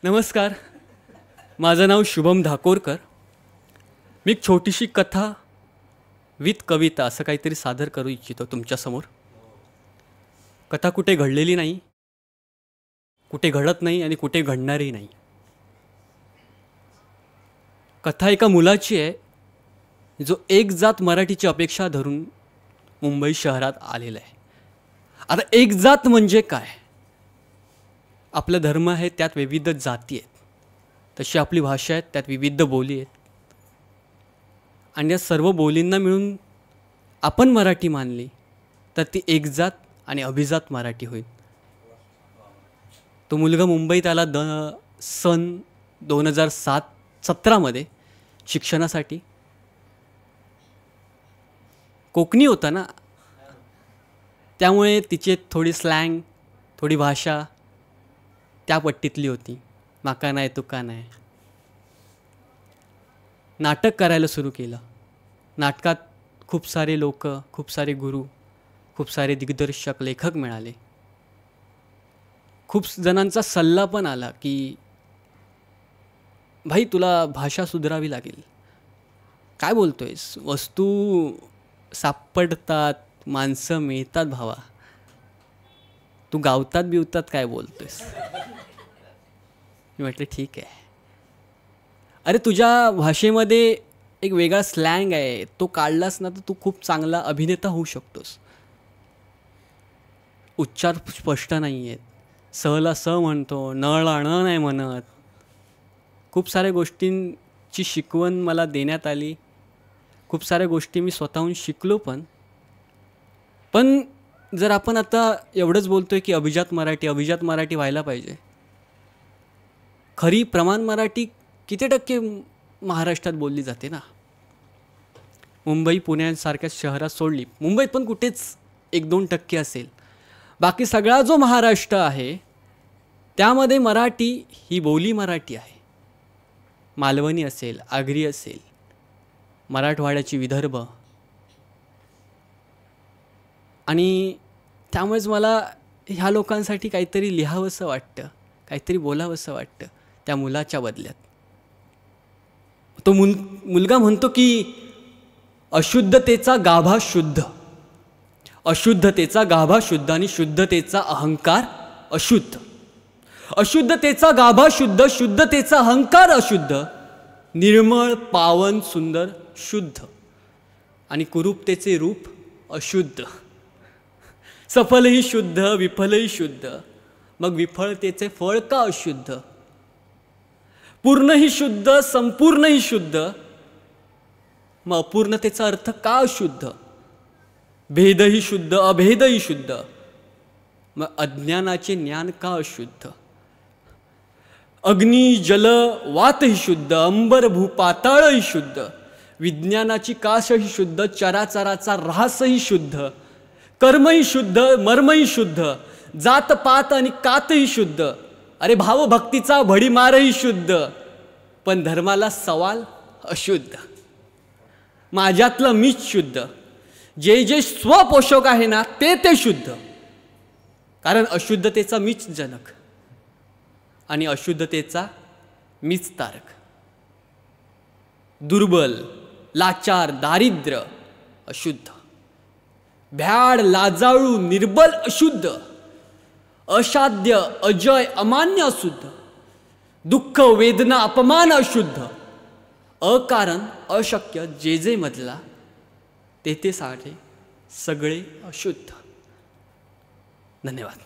नमस्कार, माझं नाव शुभम धाकोरकर. मी एक छोटीशी कथा विथ कविता असं काहीतरी सादर करू इच्छितो तुमच्यासमोर. कथा कुठे घडलेली नाही, कुठे घडत नाही आणि कुठे घडणारही नाही. कथा एका मुलाची आहे जो एक जात मराठीची अपेक्षा धरून मुंबई शहरात आलेला आहे. आता एक जात म्हणजे काय? आपला धर्म आहे, त्यात विविध जाती आहेत. तशी आपली भाषा आहे, त्यात विविध बोली आहेत. आणि या सर्व बोलींना मिळून आपण मराठी मानली तर ती एक जात आणि अभिजात मराठी होईल. तो मुलगा मुंबईत आला सन 2017 शिक्षणासाठी. कोकणी होता ना, त्यामुळे तिची थोडी स्लँग, थोडी भाषा त्या पट्टीतली होती. माका नाही तुका नाही. नाटक करायला सुरू केलं. नाटकात खूप सारे लोक, खूप सारे गुरु, खूप सारे दिग्दर्शक, लेखक मिळाले. खूप जणांचा सल्ला पण आला की भाई तुला भाषा सुधारावी लागेल. काय बोलतोयस? वस्तू सापडतात, माणसं मिळतात भावा. तू गावतात बिवतात काय बोलतोयस? मी म्हटलं ठीक आहे. अरे तुझ्या भाषेमध्ये एक वेगळा स्लँग आहे, तो काढलास ना तर तू खूप चांगला अभिनेता होऊ शकतोस. उच्चार स्पष्ट नाही आहेत, सला स म्हणतो, नळला न नाही म्हणत. खूप साऱ्या गोष्टींची शिकवण मला देण्यात आली. खूप साऱ्या गोष्टी मी स्वतःहून शिकलो पण जर आपण आता एवढंच बोलतोय की अभिजात मराठी व्हायला पाहिजे. खरी प्रमाण मराठी किती टक्के महाराष्ट्रात बोलली जाते ना? मुंबई पुण्यासारख्या शहरात सोडली, मुंबईत पण कुठेच 1-2% असेल. बाकी सगळा जो महाराष्ट्र आहे त्यामध्ये मराठी ही बोली मराठी आहे. मालवणी असेल, आगरी असेल, मराठवाड्याची विदर्भ. आणि त्यामुळेच मला ह्या लोकांसाठी काहीतरी लिहावंसं वाटतं, काहीतरी बोलावंसं वाटतं त्या मुलाच्या बदल्यात. तो मुलगा म्हणतो की अशुद्धतेचा गाभा शुद्ध, अशुद्धतेचा गाभा शुद्ध आणि शुद्धतेचा अहंकार अशुद्ध. अशुद्धतेचा गाभा शुद्ध, शुद्धतेचा अहंकार अशुद्ध. निर्मळ, पावन, सुंदर, शुद्ध आणि कुरूपतेचे रूप अशुद्ध. सफलही शुद्ध, विफलही शुद्ध. मग विफलतेचे फळ का अशुद्ध? पूर्णही शुद्ध, संपूर्णही शुद्ध. मग अपूर्णतेचा अर्थ का अशुद्ध? भेदही शुद्ध, अभेदही शुद्ध. मग अज्ञानाचे ज्ञान का अशुद्ध? अग्नी, जल, वातही शुद्ध, अंबर, भूपाताळही शुद्ध. विज्ञानाची काशही शुद्ध, चराचराचा ऱ्हासही शुद्ध. कर्मही शुद्ध, मर्मही शुद्ध. जातपात आणि कातही शुद्ध. अरे भावभक्तीचा भडीमारही शुद्ध. पण धर्माला सवाल अशुद्ध. माझ्यातलं मीच शुद्ध. जे स्वपोषक आहे ना ते शुद्ध. कारण अशुद्धतेचा मीच जनक आणि अशुद्धतेचा मीच तारक. दुर्बल, लाचार, दारिद्र्य अशुद्ध. भ्याड, लाजाळू, निर्बल अशुद्ध. असाध्य, अजय, अमान्य अशुद्ध. दुःख, वेदना, अपमान अशुद्ध. अकारण, अशक्य, जे मधला ते सारे सगळे अशुद्ध. धन्यवाद.